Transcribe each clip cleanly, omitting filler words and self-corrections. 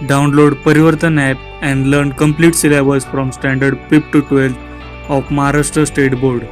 Download Parivartan app and learn complete syllabus from standard 5th to 12th of Maharashtra State Board.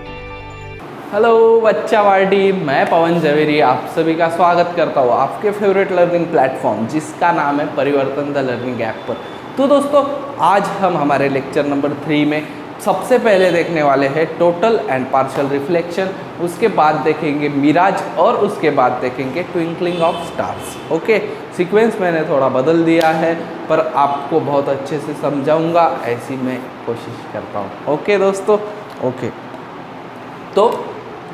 Hello बच्चा party, मैं पवन जवेरी आप सभी का स्वागत करता हूँ आपके फेवरेट लर्निंग प्लेटफॉर्म जिसका नाम है परिवर्तन द लर्निंग ऐप पर। तो दोस्तों, आज हम हमारे लेक्चर नंबर 3 में सबसे पहले देखने वाले हैं टोटल एंड पार्शियल रिफ्लेक्शन, उसके बाद देखेंगे मिराज और उसके बाद देखेंगे twinkling of stars. Okay, sequence मैंने थोड़ा बदल दिया है पर आपको बहुत अच्छे से समझाऊंगा, ऐसी मैं कोशिश करता हूँ। ओके दोस्तों, ओके। तो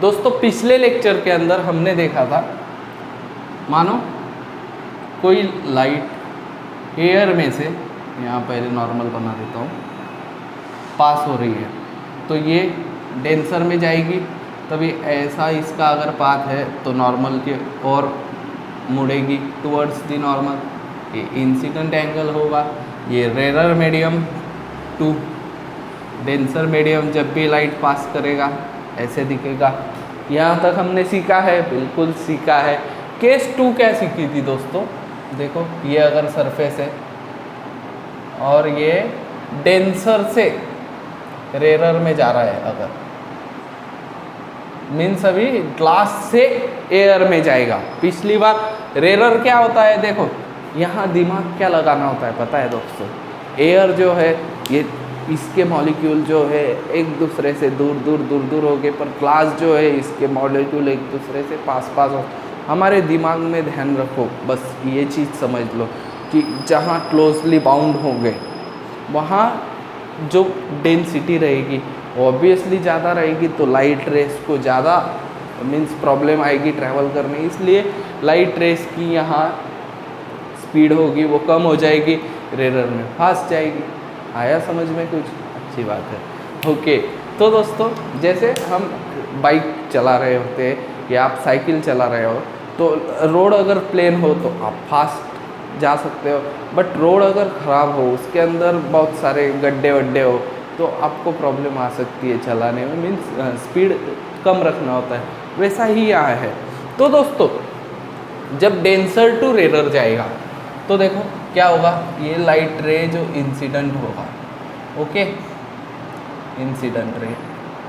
दोस्तों, पिछले लेक्चर के अंदर हमने देखा था, मानो कोई लाइट एयर में से, यहाँ पहले नॉर्मल बना देता हूँ, पास हो रही है तो ये डेंसर में जाएगी, तभी ऐसा इसका अगर पाथ है तो नॉर्मल के और मुड़ेगी टुवर्ड्स दी नॉर्मल, ये इंसिडेंट एंगल होगा। ये rare medium to denser medium जब भी लाइट पास करेगा ऐसे दिखेगा। यहाँ तक हमने सीखा है, बिल्कुल सीखा है। केस 2 क्या सीखी थी दोस्तों? देखो, ये अगर सरफेस है और ये डेंसर से रेयर में जा रहा है, अगर मीन्स अभी ग्लास से एयर में जाएगा। पिछली बार रेयर क्या होता है, देखो यहाँ दिमाग क्या लगाना होता है पता है दोस्तों? एयर जो है ये इसके मॉलिक्यूल जो है एक दूसरे से दूर दूर दूर दूर हो गए, पर ग्लास जो है इसके मॉलिक्यूल एक दूसरे से पास पास हो। हमारे दिमाग में ध्यान रखो, बस ये चीज़ समझ लो कि जहाँ क्लोजली बाउंड होंगे वहाँ जो डेंसिटी रहेगी ऑब्वियसली ज़्यादा रहेगी, तो लाइट रेस को ज़्यादा मीन्स प्रॉब्लम आएगी ट्रैवल करने, इसलिए लाइट रेस की यहाँ स्पीड होगी वो कम हो जाएगी, रेयर में फास्ट जाएगी। आया समझ में कुछ? अच्छी बात है। ओके, तो दोस्तों, जैसे हम बाइक चला रहे होते हैं या आप साइकिल चला रहे हो, तो रोड अगर प्लेन हो तो आप फास्ट जा सकते हो, बट रोड अगर ख़राब हो, उसके अंदर बहुत सारे गड्ढे वड्ढे हो, तो आपको प्रॉब्लम आ सकती है चलाने में, मीन्स स्पीड कम रखना होता है। वैसा ही यहाँ है। तो दोस्तों, जब डेंसर टू रेयर जाएगा तो देखो क्या होगा, ये लाइट रे जो इंसिडेंट होगा, ओके, इंसिडेंट रे,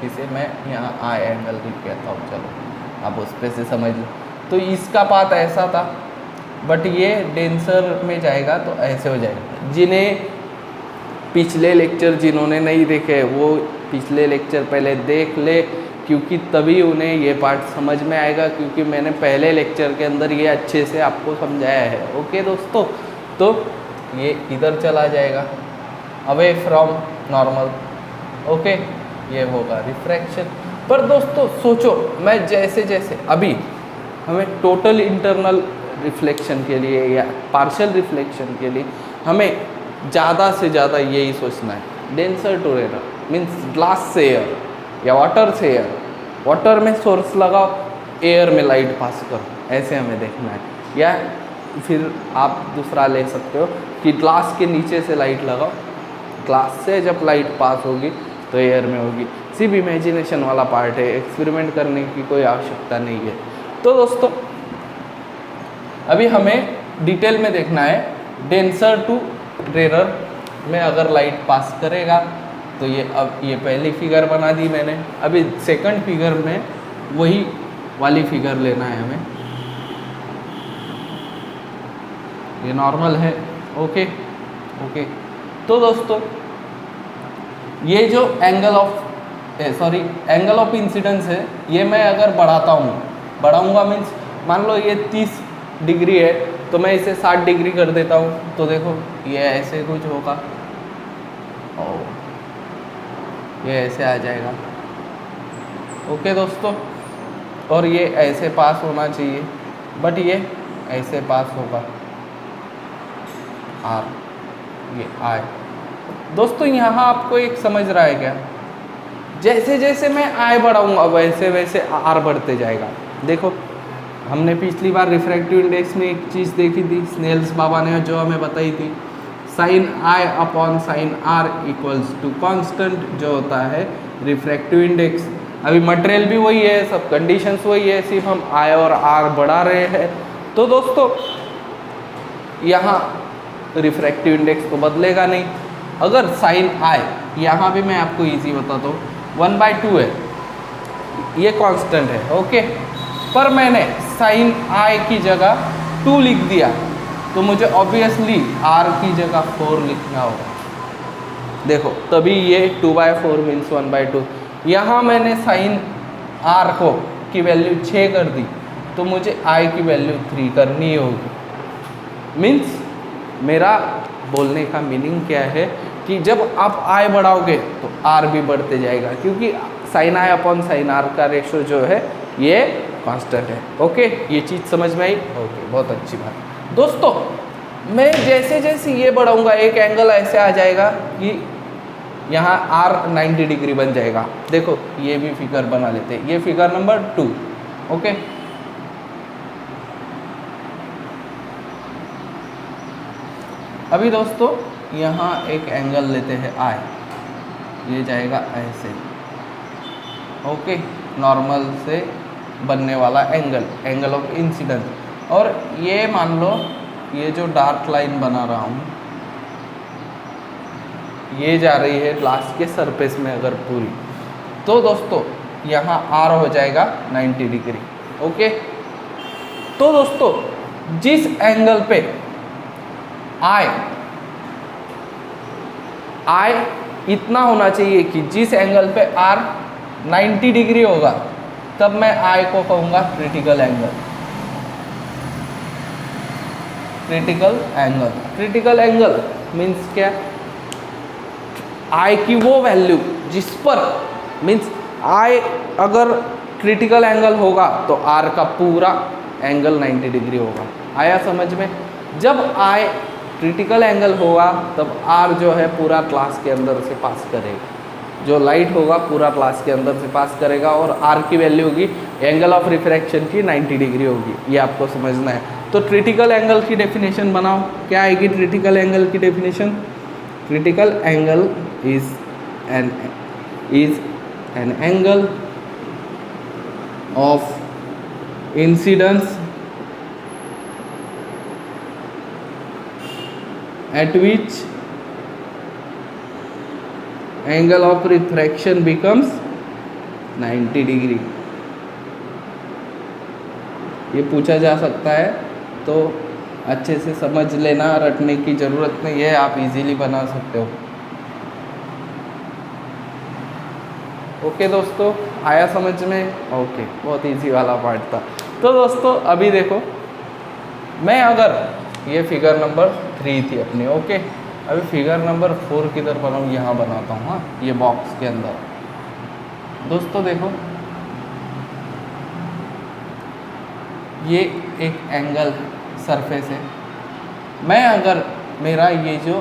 इसे मैं यहाँ आई एंगल भी कहता हूँ, चलो आप उस पर से समझ लो। तो इसका पाथ ऐसा था, बट ये डेंसर में जाएगा तो ऐसे हो जाएगा। जिन्हें पिछले लेक्चर जिन्होंने नहीं देखे वो पिछले लेक्चर पहले देख ले, क्योंकि तभी उन्हें ये पार्ट समझ में आएगा, क्योंकि मैंने पहले लेक्चर के अंदर ये अच्छे से आपको समझाया है। ओके दोस्तों, तो ये इधर चला जाएगा अवे फ्रॉम नॉर्मल, ओके, ये होगा रिफ्रैक्शन। पर दोस्तों सोचो, मैं जैसे जैसे अभी हमें टोटल इंटरनल रिफ्लेक्शन के लिए या पार्शियल रिफ्लेक्शन के लिए हमें ज़्यादा से ज़्यादा यही सोचना है, denser to rare means glass से एयर या वाटर से एयर, वाटर में सोर्स लगाओ, एयर में लाइट पास करो, ऐसे हमें देखना है। या फिर आप दूसरा ले सकते हो कि ग्लास के नीचे से लाइट लगाओ, ग्लास से जब लाइट पास होगी तो एयर में होगी। सिर्फ इमेजिनेशन वाला पार्ट है, एक्सपेरिमेंट करने की कोई आवश्यकता नहीं है। तो दोस्तों, अभी हमें डिटेल में देखना है डेंसर टू रेयर में अगर लाइट पास करेगा तो ये, अब ये पहली फिगर बना दी मैंने, अभी सेकंड फिगर में वही वाली फिगर लेना है हमें। ये नॉर्मल है, ओके ओके। तो दोस्तों, ये जो एंगल ऑफ इंसिडेंस है, ये मैं अगर बढ़ाऊंगा मीन्स मान लो ये 30 डिग्री है तो मैं इसे 60 डिग्री कर देता हूँ, तो देखो ये ऐसे कुछ होगा और ये ऐसे आ जाएगा। ओके दोस्तों, और ये ऐसे पास होना चाहिए, बट ये ऐसे पास होगा, आर, ये आए। दोस्तों, यहाँ आपको एक समझ रहा है क्या? जैसे जैसे मैं आई बढ़ाऊंगा वैसे वैसे आर बढ़ते जाएगा। देखो, हमने पिछली बार रिफ्रैक्टिव इंडेक्स में एक चीज़ देखी थी, स्नेल्स बाबा ने जो हमें बताई थी, sine i upon sine r equals to constant जो होता है रिफ्रैक्टिव इंडेक्स। अभी मटेरियल भी वही है, सब कंडीशंस वही है, सिर्फ हम आई और आर बढ़ा रहे हैं। तो दोस्तों, यहाँ रिफ्रैक्टिव इंडेक्स तो बदलेगा नहीं। अगर साइन आई, यहाँ भी मैं आपको इजी बताता हूँ, 1/2 है, ये कांस्टेंट है, ओके। पर मैंने साइन आई की जगह 2 लिख दिया, तो मुझे ऑब्वियसली आर की जगह 4 लिखना होगा। देखो तभी ये 2/4 मीन्स 1/2। यहाँ मैंने साइन आर को की वैल्यू 6 कर दी, तो मुझे आई की वैल्यू 3 करनी होगी। मीन्स मेरा बोलने का मीनिंग क्या है कि जब आप आई बढ़ाओगे तो आर भी बढ़ते जाएगा, क्योंकि sine i upon sine r का रेशो जो है ये कांस्टेंट है, ओके। ये चीज़ समझ में आई, ओके, बहुत अच्छी बात। दोस्तों मैं जैसे जैसे ये बढ़ाऊंगा एक एंगल ऐसे आ जाएगा कि यहाँ आर 90 डिग्री बन जाएगा। देखो ये भी फिगर बना लेते हैं, ये फिगर नंबर 2, ओके। अभी दोस्तों यहाँ एक एंगल लेते हैं आई, ये जाएगा ऐसे, ओके, नॉर्मल से बनने वाला एंगल, एंगल ऑफ इंसिडेंस। और ये मान लो ये जो डार्क लाइन बना रहा हूँ ये जा रही है ग्लास के सरफेस में अगर पूरी, तो दोस्तों यहाँ आर हो जाएगा 90 डिग्री, ओके। तो दोस्तों जिस एंगल पे आई इतना होना चाहिए कि जिस एंगल पे आर 90 डिग्री होगा, तब मैं आई को कहूँगा critical angle. Critical angle, critical angle means क्या, आई की वो वैल्यू जिस पर, मीन्स आई अगर क्रिटिकल एंगल होगा तो आर का पूरा एंगल 90 डिग्री होगा। आया समझ में? जब आई क्रिटिकल एंगल होगा तब आर जो है पूरा क्लास के अंदर से पास करेगा, जो लाइट होगा पूरा क्लास के अंदर से पास करेगा, और आर की वैल्यू होगी एंगल ऑफ रिफ्रैक्शन की 90 डिग्री होगी। ये आपको समझना है। तो क्रिटिकल एंगल की डेफिनेशन बनाओ, क्या आएगी क्रिटिकल एंगल की definition? Critical angle is an angle of incidence at which angle of refraction becomes 90 degree. ये पूछा जा सकता है, तो अच्छे से समझ लेना, रटने की ज़रूरत नहीं है, आप इजीली बना सकते हो। ओके दोस्तों, आया समझ में? ओके, बहुत इजी वाला पार्ट था। तो दोस्तों अभी देखो, मैं अगर ये फिगर नंबर 3 थी अपनी, ओके। अभी फिगर नंबर 4 किधर बनाऊँ? यहाँ बनाता हूँ, हाँ, ये बॉक्स के अंदर। दोस्तों देखो, ये एक एंगल सरफेस है। मैं अगर मेरा ये जो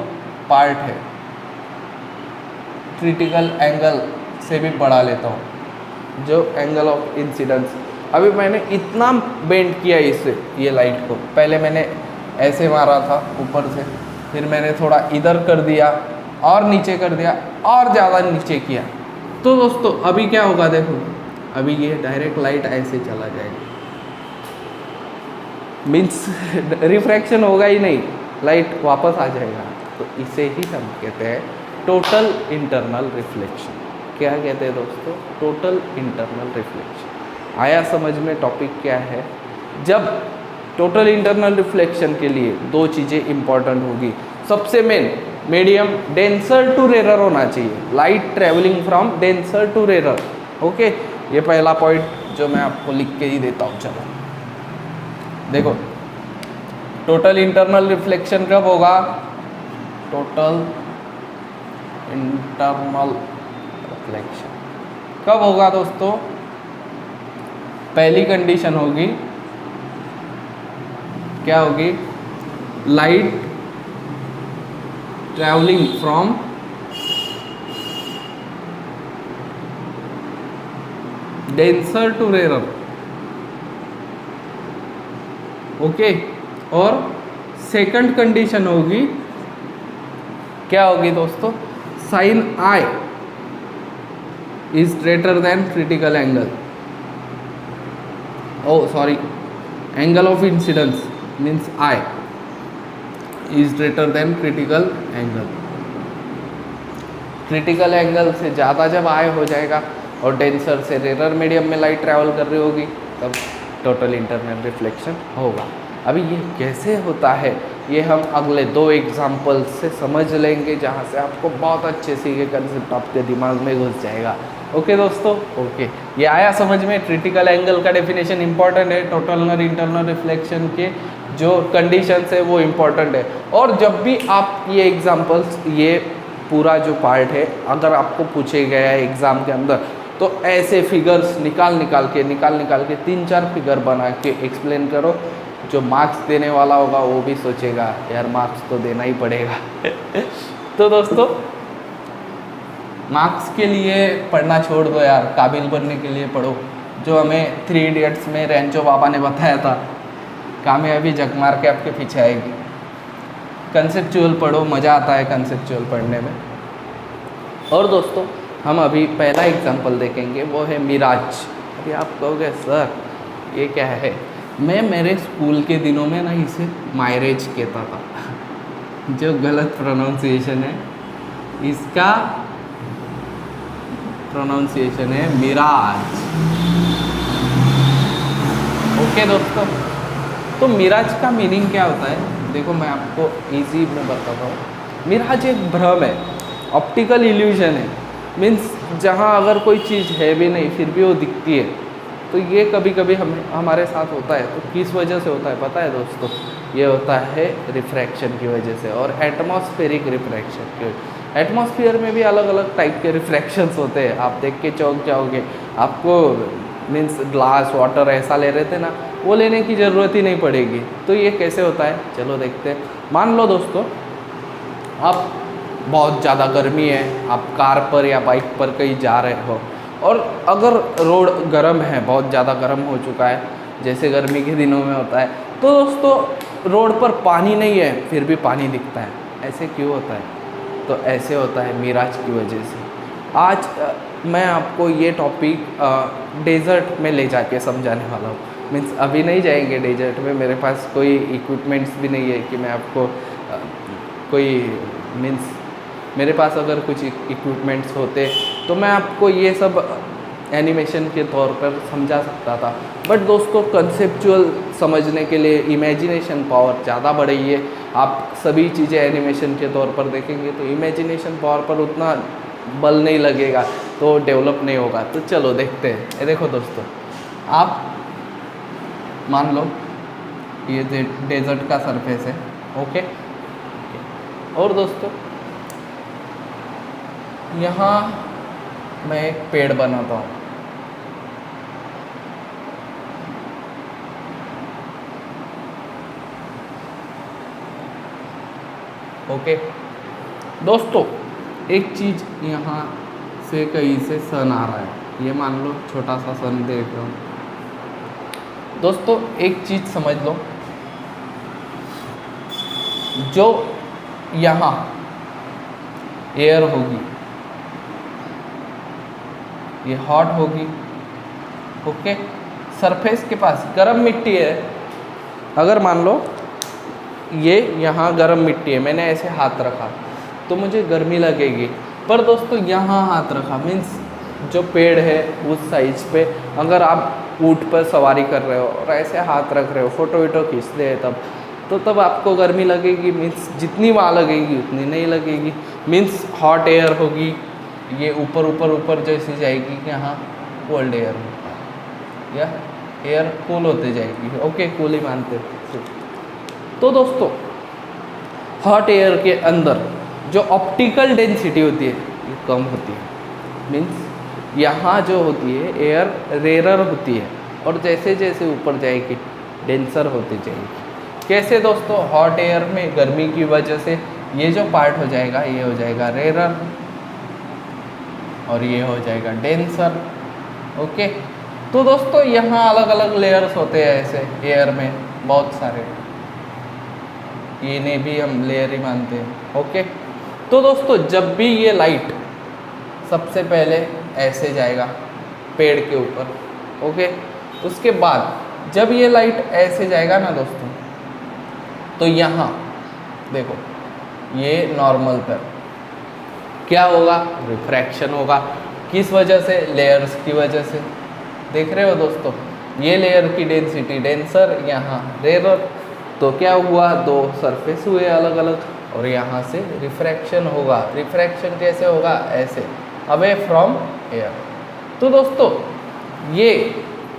पार्ट है क्रिटिकल एंगल से भी बढ़ा लेता हूँ, जो एंगल ऑफ इंसिडेंस, अभी मैंने इतना बेंड किया इससे, ये लाइट को पहले मैंने ऐसे मारा था ऊपर से, फिर मैंने थोड़ा इधर कर दिया और नीचे कर दिया और ज़्यादा नीचे किया, तो दोस्तों अभी क्या होगा? देखो अभी ये डायरेक्ट लाइट ऐसे चला जाएगा, मीन्स रिफ्रैक्शन होगा ही नहीं, लाइट वापस आ जाएगा। तो इसे ही हम कहते हैं टोटल इंटरनल रिफ्लेक्शन। क्या कहते हैं दोस्तों? Total internal reflection. आया समझ में टॉपिक क्या है? जब टोटल इंटरनल रिफ्लेक्शन के लिए 2 चीज़ें इंपॉर्टेंट होगी। सबसे main, medium denser to rarer होना चाहिए, light travelling from denser to rarer, okay. ये पहला पॉइंट जो मैं आपको लिख के ही देता हूँ। चलो देखो, टोटल इंटरनल रिफ्लेक्शन कब होगा? टोटल इंटरनल रिफ्लेक्शन कब होगा दोस्तों? पहली कंडीशन होगी, क्या होगी? Light travelling from denser to rarer, okay. और सेकंड कंडीशन होगी, क्या होगी दोस्तों? Sine i is greater than critical angle, oh sorry, angle of incidence means i is greater than critical angle. Critical angle से ज़्यादा जब आय हो जाएगा और डेंसर से रेयर मीडियम में लाइट ट्रैवल कर रही होगी, तब टोटल इंटरनल रिफ्लेक्शन होगा। अभी ये कैसे होता है ये हम अगले 2 एग्जाम्पल्स से समझ लेंगे, जहाँ से आपको बहुत अच्छे से ये कंसेप्ट आपके दिमाग में घुस जाएगा। ओके दोस्तों, ओके, ये आया समझ में। क्रिटिकल एंगल का डेफिनेशन इंपॉर्टेंट है, टोटल और इंटरनल रिफ्लेक्शन के जो कंडीशंस है वो इम्पॉर्टेंट है। और जब भी आप ये एग्जाम्पल्स, ये पूरा जो पार्ट है अगर आपको पूछे गया है एग्ज़ाम के अंदर, तो ऐसे फिगर्स निकाल निकाल के 3-4 फिगर बना के एक्सप्लेन करो। जो मार्क्स देने वाला होगा वो भी सोचेगा यार मार्क्स तो देना ही पड़ेगा। तो दोस्तों, मार्क्स के लिए पढ़ना छोड़ दो यार, काबिल बनने के लिए पढ़ो। जो हमें 3 इडियट्स में रेंचो बाबा ने बताया था, कामयाबी जग मार के आपके पीछे आएगी। कंसेप्चुअल पढ़ो, मज़ा आता है कंसेप्चुअल पढ़ने में। और दोस्तों, हम अभी पहला एग्जाम्पल देखेंगे, वो है मिराज। अभी आप कहोगे सर ये क्या है? मैं मेरे स्कूल के दिनों में ना इसे मायरेज कहता था। जो गलत प्रोनाउंसिएशन है, इसका प्रोनाउंसिएशन है मिराज। ओके दोस्तों, तो मिराज का मीनिंग क्या होता है? देखो मैं आपको इजी में बताता हूँ। मिराज एक भ्रम है, ऑप्टिकल इल्यूजन है। मीन्स जहाँ अगर कोई चीज़ है भी नहीं फिर भी वो दिखती है। तो ये कभी कभी हमारे साथ होता है। तो किस वजह से होता है पता है दोस्तों? ये होता है रिफ्रैक्शन की वजह से, और एटमॉस्फेरिक रिफ्रैक्शन की वजह। एटमॉस्फेयर में भी अलग अलग टाइप के रिफ्रैक्शंस होते हैं, आप देख के चौंक जाओगे। आपको मीन्स ग्लास वाटर ऐसा ले रहे थे ना, वो लेने की ज़रूरत ही नहीं पड़ेगी। तो ये कैसे होता है, चलो देखते हैं। मान लो दोस्तों, आप बहुत ज़्यादा गर्मी है, आप कार पर या बाइक पर कहीं जा रहे हो, और अगर रोड गर्म है, बहुत ज़्यादा गर्म हो चुका है, जैसे गर्मी के दिनों में होता है, तो दोस्तों रोड पर पानी नहीं है फिर भी पानी दिखता है। ऐसे क्यों होता है? तो ऐसे होता है मिराज की वजह से। आज मैं आपको ये टॉपिक डेजर्ट में ले जाके समझाने वाला हूँ। मीन्स अभी नहीं जाएंगे डेजर्ट में, मेरे पास कोई इक्विपमेंट्स भी नहीं है कि मैं आपको कोई मीन्स मेरे पास अगर कुछ इक्विपमेंट्स होते तो मैं आपको ये सब एनिमेशन के तौर पर समझा सकता था। बट दोस्तों, कंसेप्चुअल समझने के लिए इमेजिनेशन पावर ज़्यादा बढ़ी है। आप सभी चीज़ें एनिमेशन के तौर पर देखेंगे तो इमेजिनेशन पावर पर उतना बल नहीं लगेगा, तो डेवलप नहीं होगा। तो चलो देखते हैं। ये देखो दोस्तों, आप मान लो ये डेजर्ट का सरफेस है, ओके। और दोस्तों, यहाँ मैं एक पेड़ बनाता हूँ, ओके। दोस्तों, एक चीज़ यहाँ से कहीं से सन आ रहा है, ये मान लो छोटा सा सन देख रहा हूँ। दोस्तों, एक चीज़ समझ लो, जो यहाँ एयर होगी ये हॉट होगी, ओके। सरफेस के पास गर्म मिट्टी है, अगर मान लो ये यहाँ गर्म मिट्टी है, मैंने ऐसे हाथ रखा तो मुझे गर्मी लगेगी। पर दोस्तों, यहाँ हाथ रखा मीन्स जो पेड़ है उस साइज पे, अगर आप ऊँट पर सवारी कर रहे हो और ऐसे हाथ रख रहे हो, फ़ोटो वीटो खींच रहे हैं तब आपको गर्मी लगेगी। मीन्स जितनी वहाँ लगेगी उतनी नहीं लगेगी। मीन्स हॉट एयर होगी, ये ऊपर ऊपर ऊपर जैसी जाएगी कि यहाँ कोल्ड एयर होगा, या एयर कूल होते जाएगी, ओके, कूल ही मानते हैं। तो दोस्तों, हॉट एयर के अंदर जो ऑप्टिकल डेंसिटी होती है ये कम होती है। मीन्स यहाँ जो होती है एयर रेयर होती है, और जैसे जैसे ऊपर जाएगी डेंसर होती जाएगी। कैसे दोस्तों? हॉट एयर में गर्मी की वजह से ये जो पार्ट हो जाएगा ये हो जाएगा रेयर, और ये हो जाएगा डेंसर, ओके। तो दोस्तों, यहाँ अलग अलग लेयर्स होते हैं ऐसे एयर में बहुत सारे, इन्हें भी हम लेयर ही मानते हैं, ओके। तो दोस्तों, जब भी ये लाइट सबसे पहले ऐसे जाएगा पेड़ के ऊपर, ओके, उसके बाद जब ये लाइट ऐसे जाएगा ना दोस्तों, तो यहाँ देखो ये नॉर्मल पर क्या होगा, रिफ्रैक्शन होगा। किस वजह से, लेयर्स की वजह से। देख रहे हो दोस्तों, ये लेयर की डेंसिटी डेंसर, यहाँ रेयर, तो क्या हुआ, दो सरफेस हुए अलग अलग, और यहाँ से रिफ्रैक्शन होगा। रिफ्रैक्शन कैसे होगा, ऐसे अवे फ्रॉम एयर। तो दोस्तों ये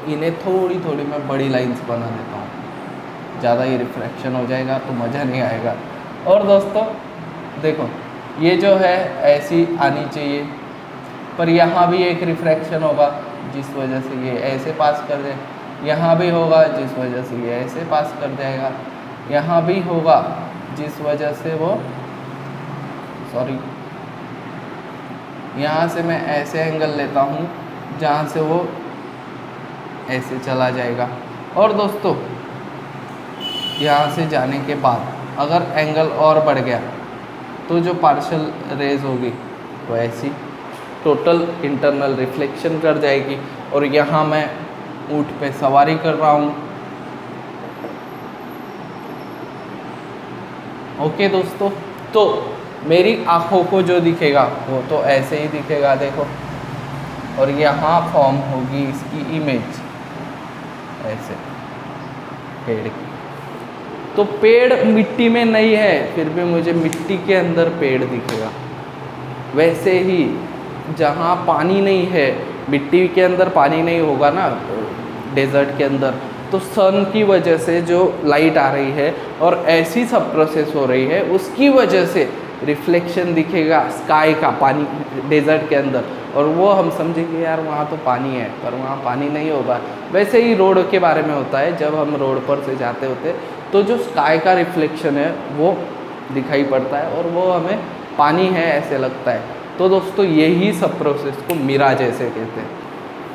इन्हें थोड़ी थोड़ी मैं बड़ी लाइंस बना देता हूँ, ज़्यादा ही रिफ्रैक्शन हो जाएगा तो मज़ा नहीं आएगा। और दोस्तों देखो ये जो है ऐसी आनी चाहिए, पर यहाँ भी एक रिफ्रैक्शन होगा जिस वजह से ये ऐसे पास कर जाए, यहाँ भी होगा जिस वजह से ये ऐसे पास कर जाएगा, यहाँ भी होगा जिस वजह से वो, सॉरी, यहाँ से मैं ऐसे एंगल लेता हूँ जहाँ से वो ऐसे चला जाएगा। और दोस्तों यहाँ से जाने के बाद अगर एंगल और बढ़ गया तो जो पार्शियल रेज होगी वो ऐसी टोटल इंटरनल रिफ्लेक्शन कर जाएगी। और यहाँ मैं ऊँट पे सवारी कर रहा हूँ। ओके दोस्तों, तो मेरी आँखों को जो दिखेगा वो तो ऐसे ही दिखेगा, देखो। और यहाँ फॉर्म होगी इसकी इमेज ऐसे पेड़ की। तो पेड़ मिट्टी में नहीं है, फिर भी मुझे मिट्टी के अंदर पेड़ दिखेगा। वैसे ही जहाँ पानी नहीं है, मिट्टी के अंदर पानी नहीं होगा ना डेजर्ट के अंदर, तो सन की वजह से जो लाइट आ रही है और ऐसी सब प्रोसेस हो रही है, उसकी वजह से रिफ्लेक्शन दिखेगा स्काई का पानी डेजर्ट के अंदर। और वो हम समझेंगे यार वहाँ तो पानी है, पर वहाँ पानी नहीं होगा। वैसे ही रोड के बारे में होता है, जब हम रोड पर से जाते होते तो जो स्काई का रिफ्लेक्शन है वो दिखाई पड़ता है और वो हमें पानी है ऐसे लगता है। तो दोस्तों यही सब प्रोसेस को मिराज ऐसे कहते हैं।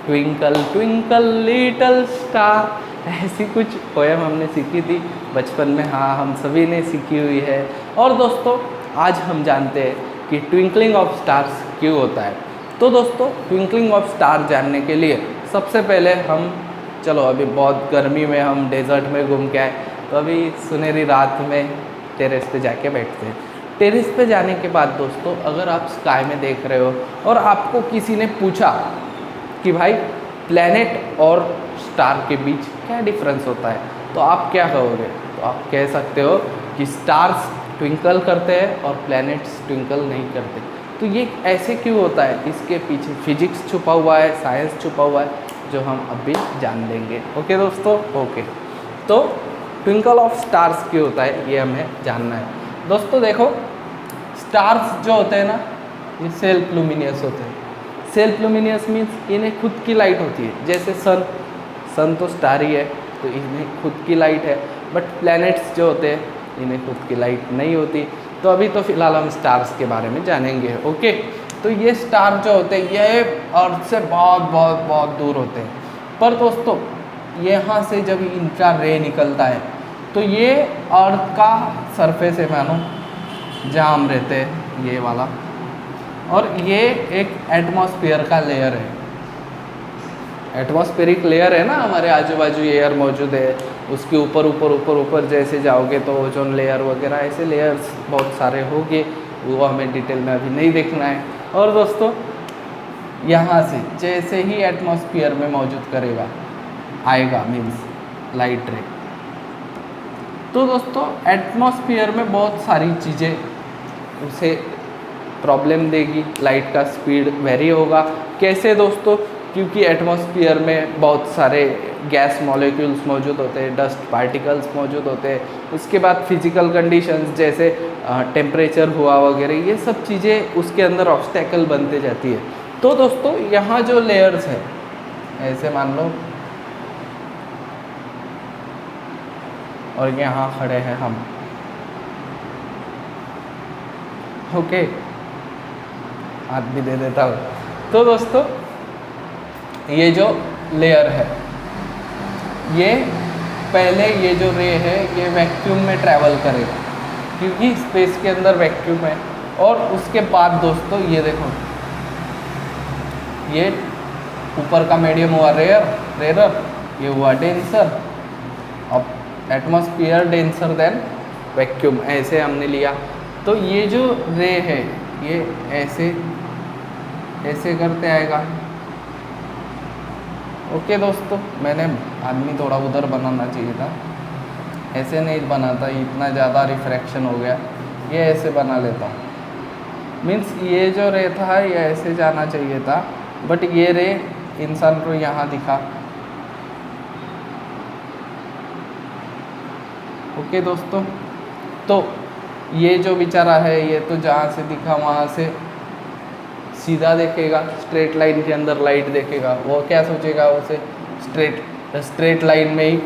ट्विंकल ट्विंकल लिटिल स्टार, ऐसी कुछ पोएम हमने सीखी थी बचपन में। हाँ, हम सभी ने सीखी हुई है। और दोस्तों आज हम जानते हैं कि ट्विंकलिंग ऑफ स्टार्स क्यों होता है। तो दोस्तों ट्विंकलिंग ऑफ स्टार जानने के लिए सबसे पहले हम, चलो अभी बहुत गर्मी में हम डेजर्ट में घूम के आए, तो अभी सुनहरी रात में टेरेस पे जाके बैठते हैं। टेरेस पे जाने के बाद दोस्तों अगर आप स्काई में देख रहे हो और आपको किसी ने पूछा कि भाई प्लैनेट और स्टार के बीच क्या डिफरेंस होता है, तो आप क्या कहोगे? तो आप कह सकते हो कि स्टार्स ट्विंकल करते हैं और प्लैनेट्स ट्विंकल नहीं करते। तो ये ऐसे क्यों होता है, इसके पीछे फिजिक्स छुपा हुआ है, साइंस छुपा हुआ है, जो हम अभी जान लेंगे। ओके दोस्तों, ओके। तो ट्विंकल ऑफ स्टार्स क्यों होता है ये हमें जानना है। दोस्तों देखो, स्टार्स जो होते हैं ना, ये सेल्फ लुमिनियस होते हैं। सेल्फ लुमिनियस मीन्स इन्हें खुद की लाइट होती है। जैसे सन तो स्टार ही है, तो इन्हें खुद की लाइट है। बट प्लैनेट्स जो होते हैं इन्हें खुद की लाइट नहीं होती। तो अभी तो फिलहाल हम स्टार्स के बारे में जानेंगे। ओके, तो ये स्टार जो होते हैं ये अर्थ से बहुत बहुत बहुत दूर होते हैं। पर दोस्तों यहाँ से जब इनका रे निकलता है तो ये अर्थ का सरफेस है, मानो जहाँ हम रहते हैं, ये वाला, और ये एक एटमॉस्फेयर का लेयर है। एटमॉस्फेरिक लेयर है ना, हमारे आजू बाजू एयर मौजूद है, उसके ऊपर ऊपर ऊपर ऊपर जैसे जाओगे तो ओजोन लेयर वगैरह ऐसे लेयर्स बहुत सारे होंगे, वो हमें डिटेल में अभी नहीं देखना है। और दोस्तों यहाँ से जैसे ही एटमॉस्फेयर में मौजूद करेगा आएगा, मीन्स लाइट रे। तो दोस्तों एटमॉस्फेयर में बहुत सारी चीज़ें उसे प्रॉब्लम देगी, लाइट का स्पीड वेरी होगा। कैसे दोस्तों? क्योंकि एटमॉस्फेयर में बहुत सारे गैस मॉलिक्यूल्स मौजूद होते हैं, डस्ट पार्टिकल्स मौजूद होते हैं। उसके बाद फिजिकल कंडीशंस जैसे टेम्परेचर हुआ वगैरह, ये सब चीज़ें उसके अंदर ऑब्स्टेकल बनते जाती है। तो दोस्तों यहाँ जो लेयर्स है, ऐसे मान लो, और यहाँ खड़े हैं हम। ओके, हाथ भी दे देता हूँ। तो दोस्तों ये जो लेयर है, ये पहले ये जो रे है ये वैक्यूम में ट्रैवल करेगा, क्योंकि स्पेस के अंदर वैक्यूम है। और उसके बाद दोस्तों ये देखो, ये ऊपर का मीडियम हुआ रेयर, ये हुआ डेंसर। अब एटमॉस्फेयर डेंसर देन वैक्यूम ऐसे हमने लिया, तो ये जो रे है ये ऐसे ऐसे करते आएगा। ओके दोस्तों, मैंने आदमी थोड़ा उधर बनाना चाहिए था, ऐसे नहीं बनाता, इतना ज़्यादा रिफ्रैक्शन हो गया, ये ऐसे बना लेता हूँ। मीन्स ये जो रे था ये ऐसे जाना चाहिए था, बट ये रे इंसान को यहाँ दिखा। ओके दोस्तों, तो ये जो बेचारा है ये तो जहाँ से दिखा वहाँ से सीधा देखेगा, स्ट्रेट लाइन के अंदर लाइट देखेगा, वो क्या सोचेगा, उसे स्ट्रेट लाइन में ही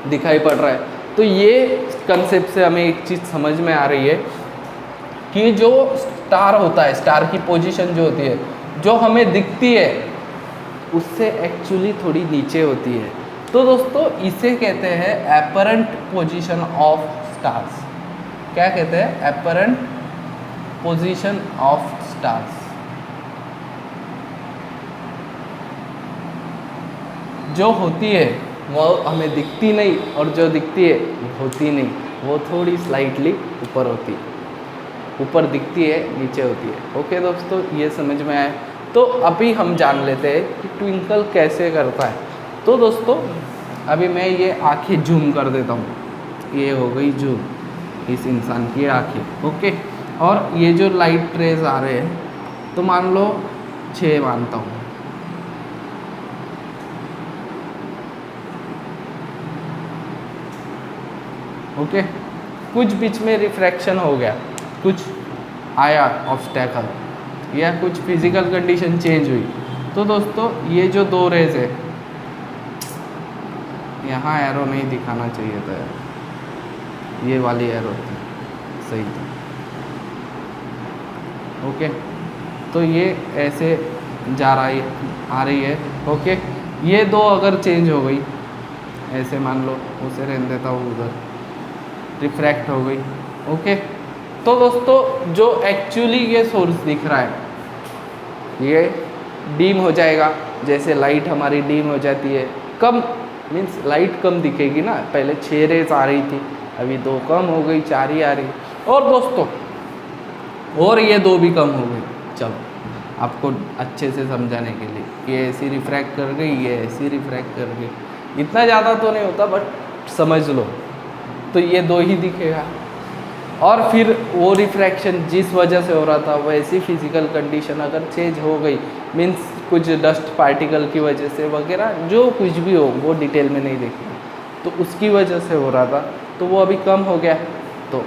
दिखाई पड़ रहा है। तो ये कंसेप्ट से हमें एक चीज़ समझ में आ रही है कि जो स्टार होता है, स्टार की पोजीशन जो होती है, जो हमें दिखती है उससे एक्चुअली थोड़ी नीचे होती है। तो दोस्तों इसे कहते हैं एपरेंट पोजीशन ऑफ स्टार्स। क्या कहते हैं? Apparent position of stars. जो होती है वो हमें दिखती नहीं, और जो दिखती है वो होती नहीं, वो थोड़ी स्लाइटली ऊपर होती है, ऊपर दिखती है नीचे होती है। ओके दोस्तों, ये समझ में आया। तो अभी हम जान लेते हैं कि ट्विंकल कैसे करता है। तो दोस्तों अभी मैं ये आँखें जूम कर देता हूँ, ये हो गई जूम इस इंसान की आँखें। ओके, और ये जो लाइट रेज आ रहे हैं, तो मान लो 6 मानता हूँ, ओके, कुछ बीच में रिफ्रैक्शन हो गया, कुछ आया ऑब्स्टैकल या कुछ फिजिकल कंडीशन चेंज हुई। तो दोस्तों ये जो 2 रेज है, यहाँ एरो नहीं दिखाना चाहिए था, ये वाली एरो थी, सही थी। ओके, तो ये ऐसे जा रहा है, आ रही है। ओके, ये 2 अगर चेंज हो गई, ऐसे मान लो, उसे रहने देता हूँ उधर, रिफ्रैक्ट हो गई। ओके, तो दोस्तों जो एक्चुअली ये सोर्स दिख रहा है ये डीम हो जाएगा, जैसे लाइट हमारी डीम हो जाती है, कम मीन्स लाइट कम दिखेगी ना, पहले 6 रेज आ रही थी, अभी 2 कम हो गई, 4 ही आ रही। और दोस्तों और ये 2 भी कम हो गई। चलो आपको अच्छे से समझाने के लिए, ये ऐसी रिफ्रैक्ट कर गई, ये ऐसी रिफ्रैक्ट कर गई, इतना ज़्यादा तो नहीं होता बट समझ लो। तो ये 2 ही दिखेगा, और फिर वो रिफ्रैक्शन जिस वजह से हो रहा था वैसी फिजिकल कंडीशन अगर चेंज हो गई, मीन्स कुछ डस्ट पार्टिकल की वजह से वगैरह, जो कुछ भी हो वो डिटेल में नहीं देखना, तो उसकी वजह से हो रहा था, तो वो अभी कम हो गया, तो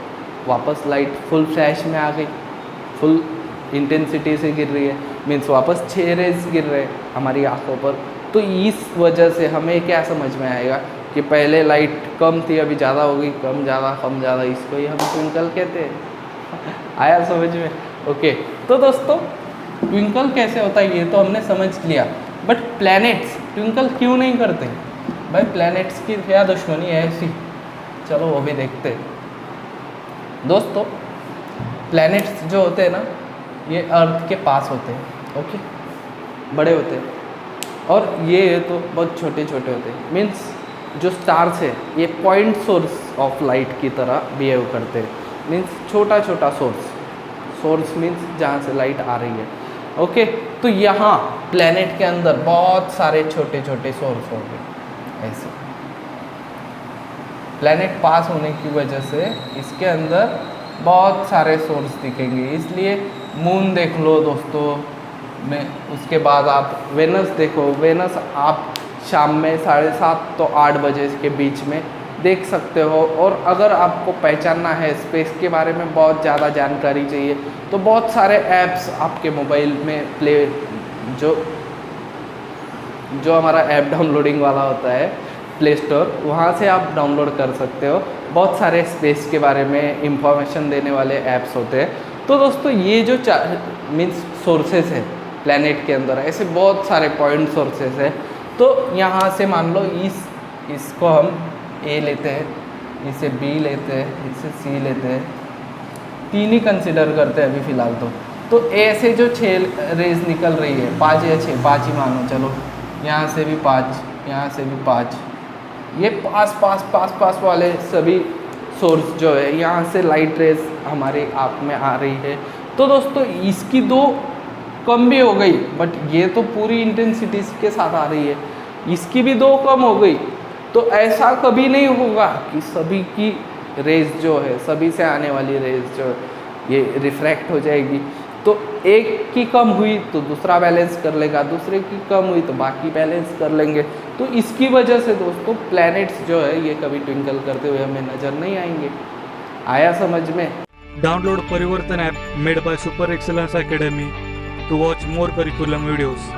वापस लाइट फुल फ्लैश में आ गई, फुल इंटेंसिटी से गिर रही है, मीन्स वापस 6 रेज गिर रहे हैं हमारी आँखों पर। तो इस वजह से हमें क्या समझ में आएगा कि पहले लाइट कम थी, अभी ज़्यादा हो गई, कम ज़्यादा कम ज़्यादा, इसको ही हम ट्विंकल कहते हैं। आया समझ में? ओके, तो दोस्तों ट्विंकल कैसे होता है ये तो हमने समझ लिया, बट प्लैनेट्स ट्विंकल क्यों नहीं करते? भाई प्लैनेट्स की क्या दुश्मनी है ऐसी? चलो वो भी देखते हैं। दोस्तों प्लैनेट्स जो होते हैं ना, ये अर्थ के पास होते हैं, ओके, बड़े होते हैं, और ये तो बहुत छोटे छोटे होते हैं। मीन्स जो स्टार्स है ये पॉइंट सोर्स ऑफ लाइट की तरह बिहेव करते हैं, मीन्स छोटा छोटा सोर्स मीन्स जहाँ से लाइट आ रही है। ओके, तो यहाँ प्लैनेट के अंदर बहुत सारे छोटे छोटे सोर्स होंगे, ऐसे प्लैनेट पास होने की वजह से इसके अंदर बहुत सारे सोर्स दिखेंगे। इसलिए मून देख लो दोस्तों में, उसके बाद आप वेनस देखो, वेनस आप शाम में 7:30 तो 8 बजे के बीच में देख सकते हो। और अगर आपको पहचानना है, स्पेस के बारे में बहुत ज़्यादा जानकारी चाहिए, तो बहुत सारे ऐप्स आपके मोबाइल में जो हमारा ऐप डाउनलोडिंग वाला होता है प्ले स्टोर, वहाँ से आप डाउनलोड कर सकते हो। बहुत सारे स्पेस के बारे में इंफॉर्मेशन देने वाले ऐप्स होते हैं। तो दोस्तों ये जो मीन्स सोर्सेस है प्लैनेट के अंदर, ऐसे बहुत सारे पॉइंट सोर्सेस है। तो यहाँ से मान लो इसको हम ए लेते हैं, इसे बी लेते हैं, इसे सी लेते हैं, 3 ही कंसिडर करते हैं अभी फ़िलहाल। तो ए से जो 6 रेज निकल रही है, 5 या 6, 5 ही मानो, चलो यहाँ से भी 5, यहाँ से भी 5, ये पास वाले सभी सोर्स जो है, यहाँ से लाइट रेज हमारे आँख में आ रही है। तो दोस्तों इसकी 2 कम भी हो गई, बट ये तो पूरी इंटेंसिटी के साथ आ रही है, इसकी भी 2 कम हो गई। तो ऐसा कभी नहीं होगा कि सभी की रेज जो है, सभी से आने वाली रेज जो है, ये रिफ्रैक्ट हो जाएगी। तो एक की कम हुई तो दूसरा बैलेंस कर लेगा, दूसरे की कम हुई तो बाकी बैलेंस कर लेंगे। तो इसकी वजह से दोस्तों प्लैनेट्स जो है ये कभी ट्विंकल करते हुए हमें नज़र नहीं आएंगे। आया समझ में? Download Parivartan app made by Super Excellence Academy to watch more curriculum videos.